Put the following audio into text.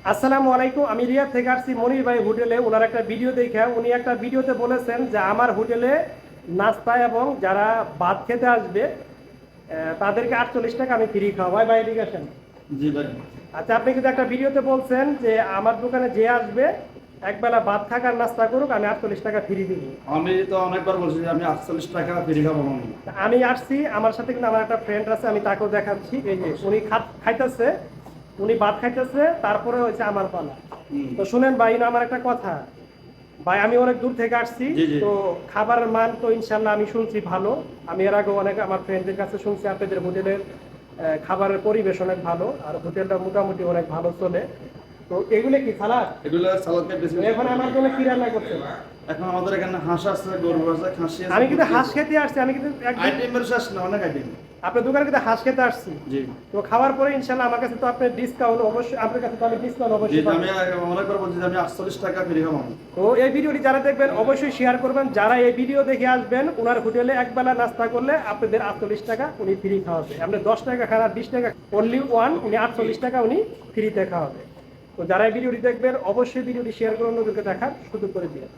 আসসালামু আলাইকুম। আমি রিয়াদ থেকে আসছি মনির ভাই হোটেলে। ওনার একটা ভিডিও দেখে উনি একটা ভিডিওতে বলেছেন যে আমার হোটেলে নাস্তা এবং যারা ভাত খেতে আসবে তাদেরকে 48 টাকা আমি ফ্রি খাওয়াই। ভাই ঠিক আছেন? জি ভাই। আচ্ছা, আপনি কিন্তু একটা ভিডিওতে বলছেন যে আমার দোকানে যে আসবে একবেলা ভাত থাকার নাস্তা করুক, আমি 48 টাকা ফ্রি দিব। আমি তো অনেকবার বলছি যে আমি 48 টাকা ফ্রি খাবো আমি। আমি আসছি, আমার সাথে কিন্তু আমার একটা ফ্রেন্ড আছে, আমি তাকেও দেখাচ্ছি। এই যে উনি খাইতেছে, উনি ভাত খাইতেছে, তারপরে হচ্ছে আমার পালা। তো শুনেন ভাই, না আমার একটা কথা ভাই, আমি অনেক দূর থেকে আসছি। জি জি। তো খাবারের মান তো ইনশাল্লাহ আমি শুনছি ভালো। আমি এর আগে অনেক আমার ফ্রেন্ডদের কাছে শুনছি আপনাদের হোটেলের খাবারের পরিবেশ অনেক ভালো, আর হোটেলটা মোটামুটি অনেক ভালো চলে। তো এগুলো কি সালাদ? এগুলো সালাদ কেটে বেশি। এখন আমার জন্য কি রান্না করছেন? এখন আমাদের এখানে হাঁস আছে, গরু আছে, খাসি আছে। আমি কিন্তু হাঁস খেতে আসছি, আমি কিন্তু একদম আইটেমের শেষ না, অনেক আইটেম। আপনার দোকানে কিন্তু হাঁস খেতে আসছি। জি তো খাওয়ার পরে ইনশাল্লাহ আমার কাছে তো আপনার ডিসকাউন্ট অবশ্যই, আপনার কাছে তো আমি ডিসকাউন্ট জি। অবশ্যই পাবো। আমি অনেকবার বলছি যে আমি 48 টাকা ফ্রি খাবো আমি। তো এই ভিডিওটি যারা দেখবেন অবশ্যই শেয়ার করবেন। যারা এই ভিডিও দেখে আসবেন, ওনার হোটেলে একবেলা নাস্তা করলে আপনাদের 48 টাকা উনি ফ্রি খাওয়াবে। আপনি 10 টাকা খান আর 20 টাকা, অনলি ওয়ান উনি 48 টাকা উনি ফ্রিতে খাওয়াবে। তো যারা এই ভিডিওটি দেখবেন অবশ্যই ভিডিওটি শেয়ার করে অন্যদেরকে দেখার সুযোগ করে দিবেন।